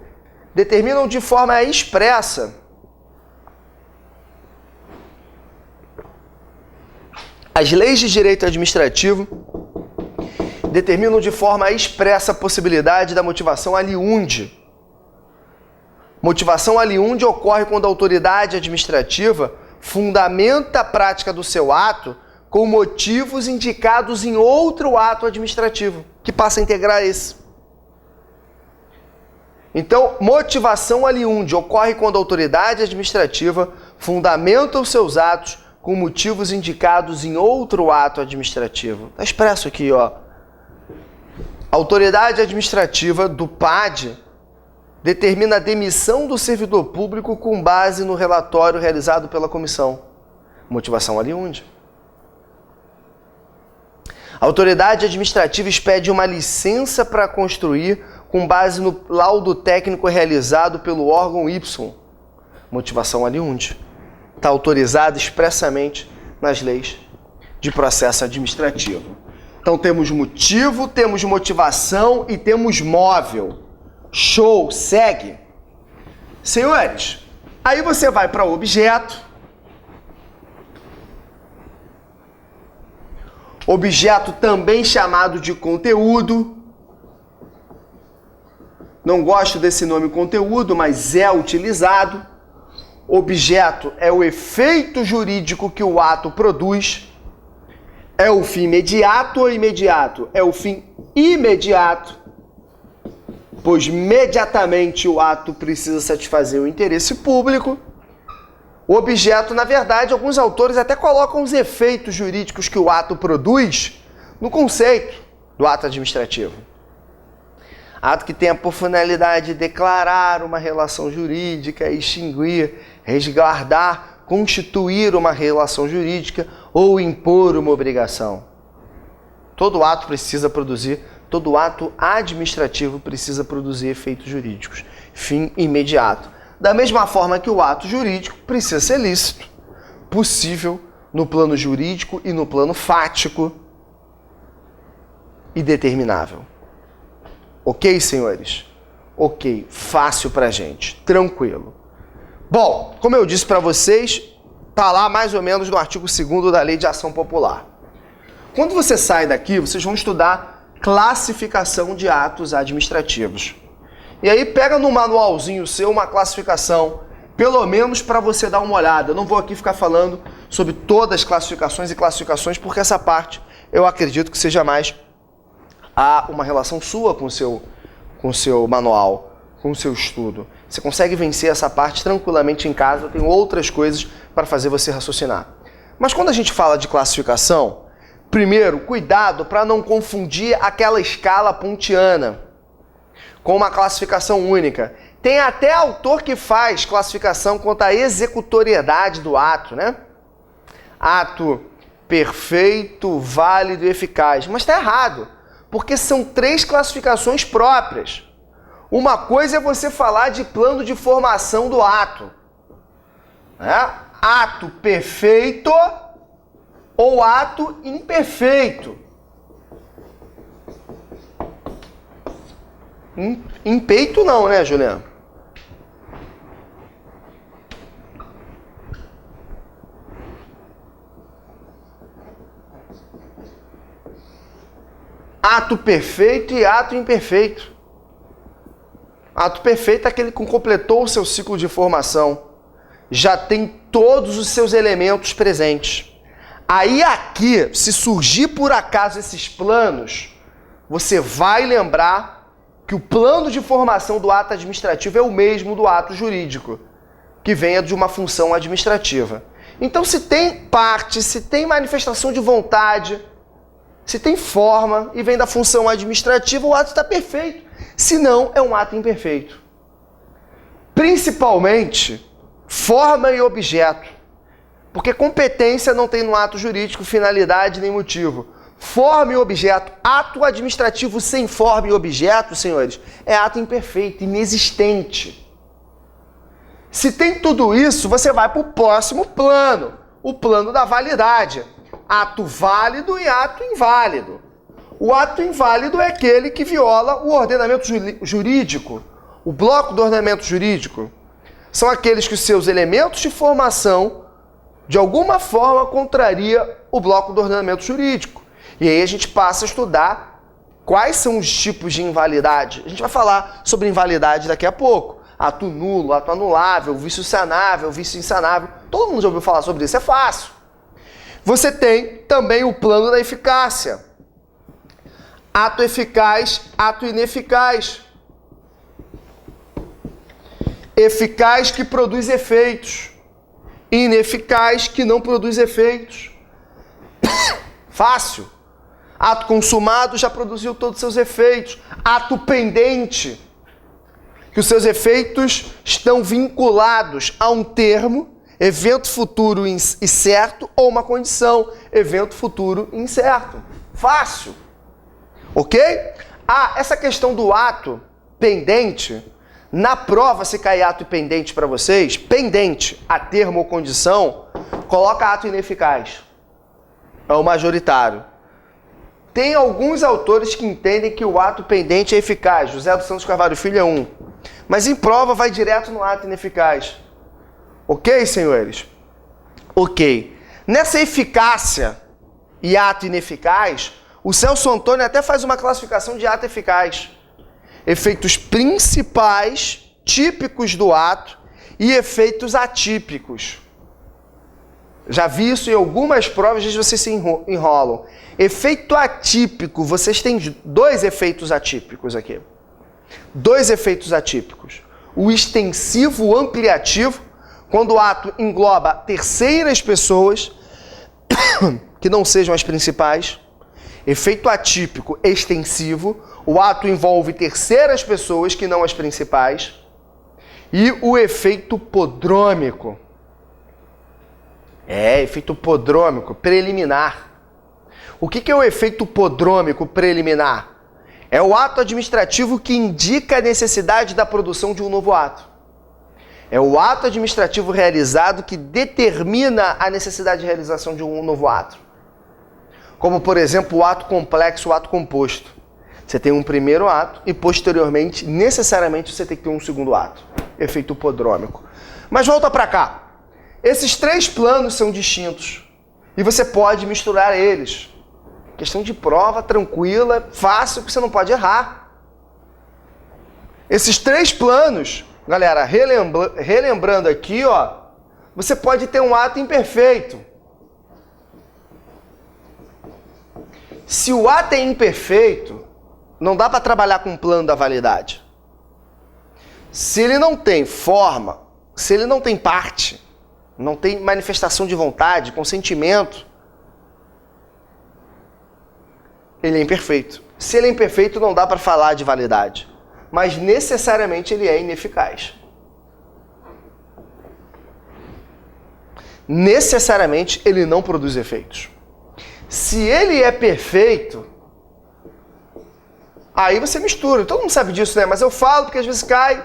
S1: determinam de forma expressa a possibilidade da motivação aliunde. Motivação aliunde ocorre quando a autoridade administrativa fundamenta a prática do seu ato com motivos indicados em outro ato administrativo, que passa a integrar esse. Então, motivação aliunde ocorre quando a autoridade administrativa fundamenta os seus atos com motivos indicados em outro ato administrativo. Está expresso aqui, ó. A autoridade administrativa do PAD determina a demissão do servidor público com base no relatório realizado pela comissão. Motivação aliunde. A autoridade administrativa expede uma licença para construir com base no laudo técnico realizado pelo órgão Y. Motivação aliunde. Está autorizado expressamente nas leis de processo administrativo. Então temos motivo, temos motivação e temos móvel. Show, segue. Senhores, aí você vai para o objeto. Objeto também chamado de conteúdo. Não gosto desse nome conteúdo, mas é utilizado. Objeto é o efeito jurídico que o ato produz. É o fim imediato ou imediato? É o fim imediato, pois imediatamente o ato precisa satisfazer o interesse público. O objeto, na verdade, alguns autores até colocam os efeitos jurídicos que o ato produz no conceito do ato administrativo. Ato que tenha por finalidade declarar uma relação jurídica, extinguir, resguardar, constituir uma relação jurídica ou impor uma obrigação. Todo ato precisa produzir, todo ato administrativo precisa produzir efeitos jurídicos. Fim imediato. Da mesma forma que o ato jurídico precisa ser lícito, possível no plano jurídico e no plano fático e determinável. Ok, senhores? Ok, fácil pra gente, tranquilo. Bom, como eu disse para vocês, tá lá mais ou menos no artigo 2º da Lei de Ação Popular. Quando você sai daqui, vocês vão estudar classificação de atos administrativos. E aí pega no manualzinho seu uma classificação, pelo menos para você dar uma olhada. Eu não vou aqui ficar falando sobre todas as classificações, porque essa parte eu acredito que seja mais uma relação sua com o seu manual, com o seu estudo. Você consegue vencer essa parte tranquilamente em casa, eu tenho outras coisas para fazer você raciocinar. Mas quando a gente fala de classificação, primeiro, cuidado para não confundir aquela escala pontiana com uma classificação única. Tem até autor que faz classificação quanto à executoriedade do ato, né? Ato perfeito, válido e eficaz. Mas está errado. porque são três classificações próprias. Uma coisa é você falar de plano de formação do ato, né? Ato perfeito ou ato imperfeito. Impeito não, né, Juliano? Ato perfeito e ato imperfeito. Ato perfeito é aquele que completou o seu ciclo de formação. Já tem todos os seus elementos presentes. Aí aqui, se surgir por acaso esses planos, você vai lembrar que o plano de formação do ato administrativo é o mesmo do ato jurídico, que venha de uma função administrativa. Então, se tem parte, se tem manifestação de vontade, se tem forma e vem da função administrativa, o ato está perfeito. Se não, é um ato imperfeito. Principalmente, forma e objeto. Porque competência não tem no ato jurídico finalidade nem motivo. Forma e objeto. Ato administrativo sem forma e objeto, senhores, é ato imperfeito, inexistente. Se tem tudo isso, você vai para o próximo plano. O plano da validade. Ato válido e ato inválido. O ato inválido é aquele que viola o ordenamento jurídico. O bloco do ordenamento jurídico são aqueles que os seus elementos de formação, de alguma forma, contraria o bloco do ordenamento jurídico. E aí a gente passa a estudar quais são os tipos de invalidade. A gente vai falar sobre invalidade daqui a pouco. Ato nulo, ato anulável, vício sanável, vício insanável. Todo mundo já ouviu falar sobre isso, é fácil. Você tem também o plano da eficácia. Ato eficaz, ato ineficaz. Eficaz que produz efeitos. Ineficaz que não produz efeitos. Fácil. Ato consumado já produziu todos os seus efeitos. Ato pendente, que os seus efeitos estão vinculados a um termo, evento futuro incerto, ou uma condição, evento futuro incerto. Fácil. Ok? Ah, essa questão do ato pendente, na prova, se cair ato pendente para vocês, pendente a termo ou condição, coloca ato ineficaz. É o majoritário. Tem alguns autores que entendem que o ato pendente é eficaz. José dos Santos Carvalho Filho é um. Mas em prova vai direto no ato ineficaz. Ok, senhores? Ok. Nessa eficácia e ato ineficaz, o Celso Antônio até faz uma classificação de ato eficaz. Efeitos principais, típicos do ato, e efeitos atípicos. Já vi isso em algumas provas, às vezes vocês se enrolam. Efeito atípico, vocês têm dois efeitos atípicos aqui. Dois efeitos atípicos. O extensivo ampliativo, quando o ato engloba terceiras pessoas, que não sejam as principais. Efeito atípico extensivo, o ato envolve terceiras pessoas que não as principais. E o efeito podrômico. Efeito podrômico, preliminar. O que é o efeito podrômico preliminar? É o ato administrativo que indica a necessidade da produção de um novo ato. É o ato administrativo realizado que determina a necessidade de realização de um novo ato. Como, por exemplo, o ato complexo, o ato composto. Você tem um primeiro ato e, posteriormente, necessariamente, você tem que ter um segundo ato. Efeito podrômico. Mas volta para cá. Esses três planos são distintos e você pode misturar eles. Questão de prova, tranquila, fácil, que você não pode errar. Esses três planos, galera, relembrando aqui, ó, você pode ter um ato imperfeito. Se o ato é imperfeito, não dá para trabalhar com o plano da validade. Se ele não tem forma, se ele não tem parte, não tem manifestação de vontade, consentimento, ele é imperfeito. Se ele é imperfeito, não dá para falar de validade. Mas necessariamente ele é ineficaz. Necessariamente ele não produz efeitos. Se ele é perfeito, Aí você mistura. Todo mundo sabe disso, né? Mas eu falo porque às vezes cai.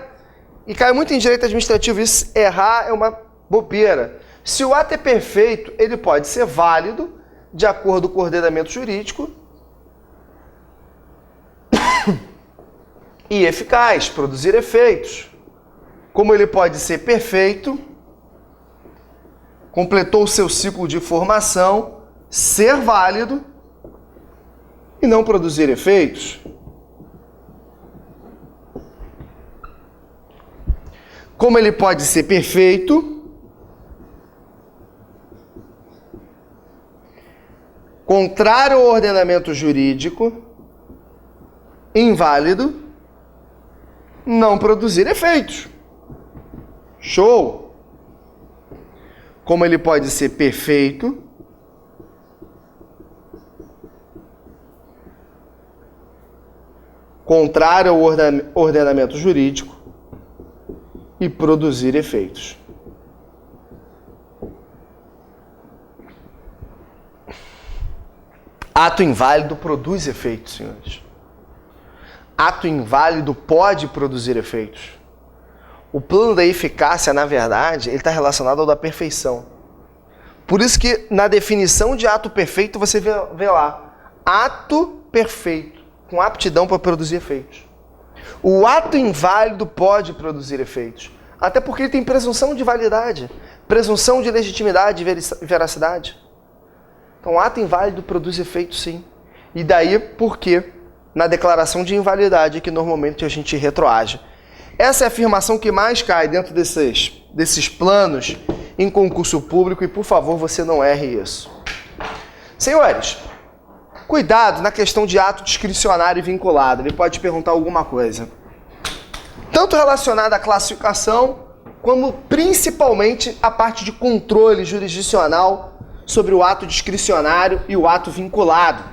S1: E cai muito em direito administrativo. Isso, errar é uma bobeira. Se o ato é perfeito, ele pode ser válido de acordo com o ordenamento jurídico e eficaz, produzir efeitos. Como ele pode ser perfeito, completou o seu ciclo de formação, ser válido e não produzir efeitos. Como ele pode ser perfeito, contrário ao ordenamento jurídico, inválido, não produzir efeitos. Show! Como ele pode ser perfeito, contrário ao ordenamento jurídico e produzir efeitos. Ato inválido produz efeitos, senhores. Ato inválido pode produzir efeitos. O plano da eficácia, na verdade, ele está relacionado ao da perfeição. Por isso que na definição de ato perfeito você vê lá, ato perfeito, com aptidão para produzir efeitos. O ato inválido pode produzir efeitos, até porque ele tem presunção de validade, presunção de legitimidade e veracidade. Então, o ato inválido produz efeitos, sim. E daí, por que na declaração de invalidade que normalmente a gente retroage? Essa é a afirmação que mais cai dentro desses planos em concurso público e, por favor, você não erre isso. Senhores, cuidado na questão de ato discricionário e vinculado. Ele pode perguntar alguma coisa. Tanto relacionada à classificação, como principalmente a parte de controle jurisdicional sobre o ato discricionário e o ato vinculado.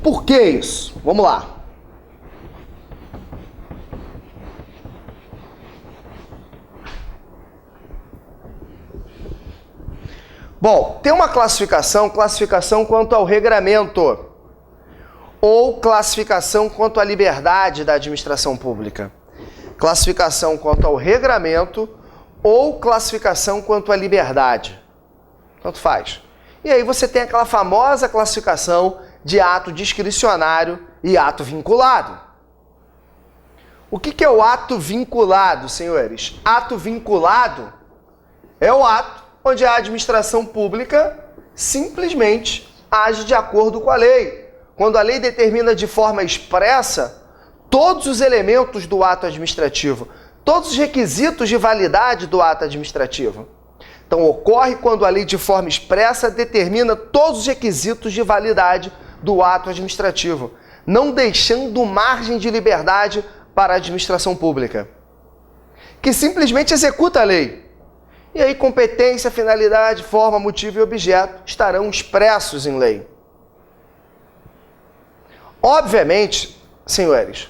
S1: Por que isso? Vamos lá. Bom, tem uma classificação quanto ao regramento ou classificação quanto à liberdade da administração pública. Classificação quanto ao regramento ou classificação quanto à liberdade. Tanto faz. E aí você tem aquela famosa classificação de ato discricionário e ato vinculado. O que é o ato vinculado, senhores? Ato vinculado é o ato onde a administração pública simplesmente age de acordo com a lei. Quando a lei determina de forma expressa todos os elementos do ato administrativo, todos os requisitos de validade do ato administrativo. Então, ocorre quando a lei de forma expressa determina todos os requisitos de validade do ato administrativo, não deixando margem de liberdade para a administração pública, que simplesmente executa a lei. E aí, competência, finalidade, forma, motivo e objeto estarão expressos em lei. Obviamente, senhores,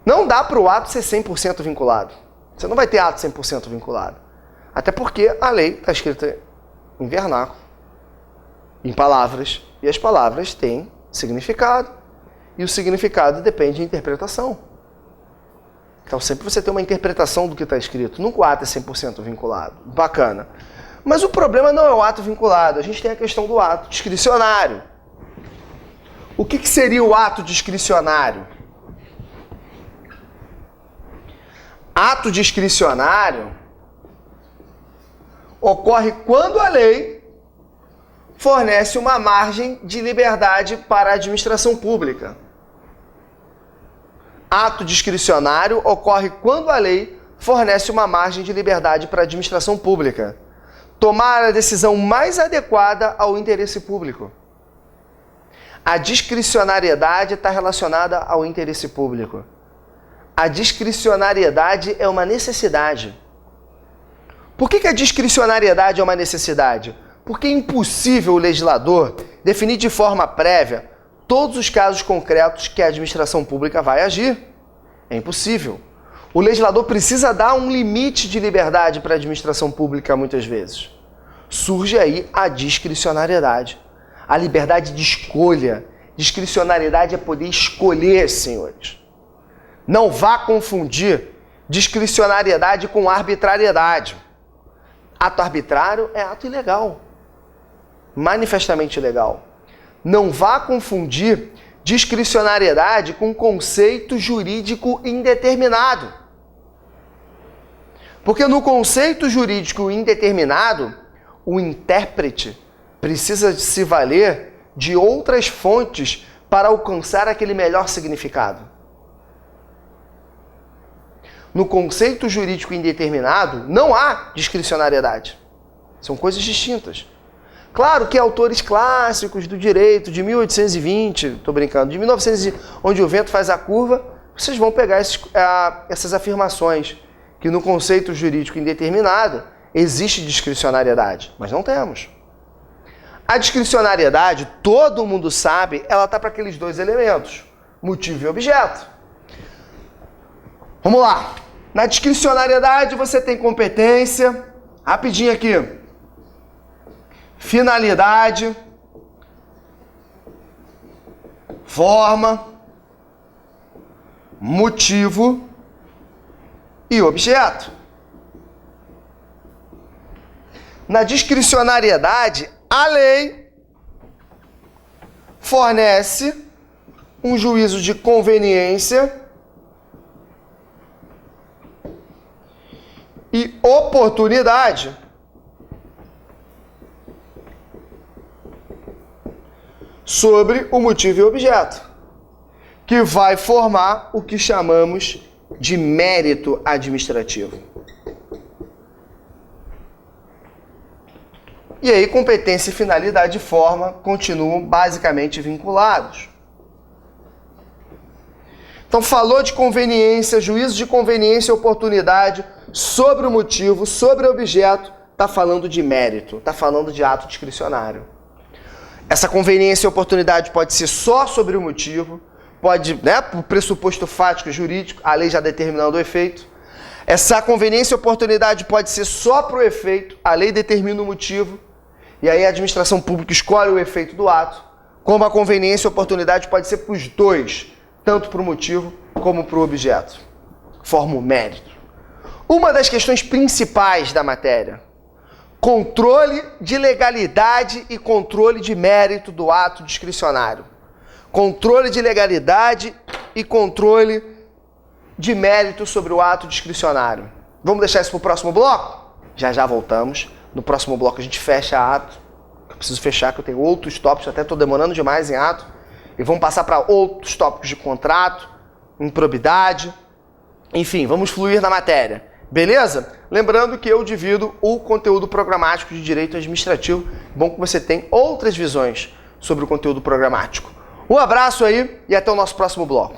S1: não dá para o ato ser 100% vinculado. Você não vai ter ato 100% vinculado. Até porque a lei está escrita em vernáculo, em palavras, e as palavras têm significado. E o significado depende de interpretação. Então sempre você tem uma interpretação do que está escrito. Nunca o ato é 100% vinculado. Bacana. Mas o problema não é o ato vinculado. A gente tem a questão do ato discricionário. O que seria o ato discricionário? Ato discricionário ocorre quando a lei fornece uma margem de liberdade para a administração pública. Ato discricionário ocorre quando a lei fornece uma margem de liberdade para a administração pública tomar a decisão mais adequada ao interesse público. A discricionariedade está relacionada ao interesse público. A discricionariedade é uma necessidade. Por que a discricionariedade é uma necessidade? Porque é impossível o legislador definir de forma prévia todos os casos concretos que a administração pública vai agir. É impossível. O legislador precisa dar um limite de liberdade para a administração pública muitas vezes. Surge aí a discricionariedade, a liberdade de escolha Discricionariedade é poder escolher, senhores. Não vá confundir discricionariedade com arbitrariedade. Ato arbitrário é ato ilegal. Manifestamente ilegal. Não vá confundir discricionariedade com conceito jurídico indeterminado. Porque no conceito jurídico indeterminado, o intérprete precisa se valer de outras fontes para alcançar aquele melhor significado. No conceito jurídico indeterminado, não há discricionariedade. São coisas distintas. Claro que autores clássicos do direito de 1820, estou brincando, de 1900, onde o vento faz a curva, vocês vão pegar essas afirmações, que no conceito jurídico indeterminado existe discricionariedade, mas não temos. A discricionariedade, todo mundo sabe, ela está para aqueles dois elementos, motivo e objeto. Vamos lá. Na discricionariedade você tem competência, rapidinho aqui, finalidade, forma, motivo e objeto. Na discricionariedade, a lei fornece um juízo de conveniência e oportunidade sobre o motivo e objeto, que vai formar o que chamamos de mérito administrativo. E aí, competência, finalidade e forma continuam basicamente vinculados. Então, falou de conveniência, juízo de conveniência e oportunidade sobre o motivo, sobre o objeto, está falando de mérito, está falando de ato discricionário. Essa conveniência e oportunidade pode ser só sobre o motivo, pode, por pressuposto fático jurídico, a lei já determinando o efeito. Essa conveniência e oportunidade pode ser só para o efeito, a lei determina o motivo, e aí a administração pública escolhe o efeito do ato, como a conveniência e oportunidade pode ser para os dois, tanto para o motivo como para o objeto. Forma o mérito. Uma das questões principais da matéria, controle de legalidade e controle de mérito do ato discricionário. Controle de legalidade e controle de mérito sobre o ato discricionário. Vamos deixar isso para o próximo bloco? Já voltamos. No próximo bloco a gente fecha ato. Eu preciso fechar, que eu tenho outros tópicos, até estou demorando demais em ato. E vamos passar para outros tópicos de contrato, improbidade. Enfim, vamos fluir na matéria. Beleza? Lembrando que eu divido o conteúdo programático de direito administrativo. Bom que você tem outras visões sobre o conteúdo programático. Um abraço aí e até o nosso próximo bloco.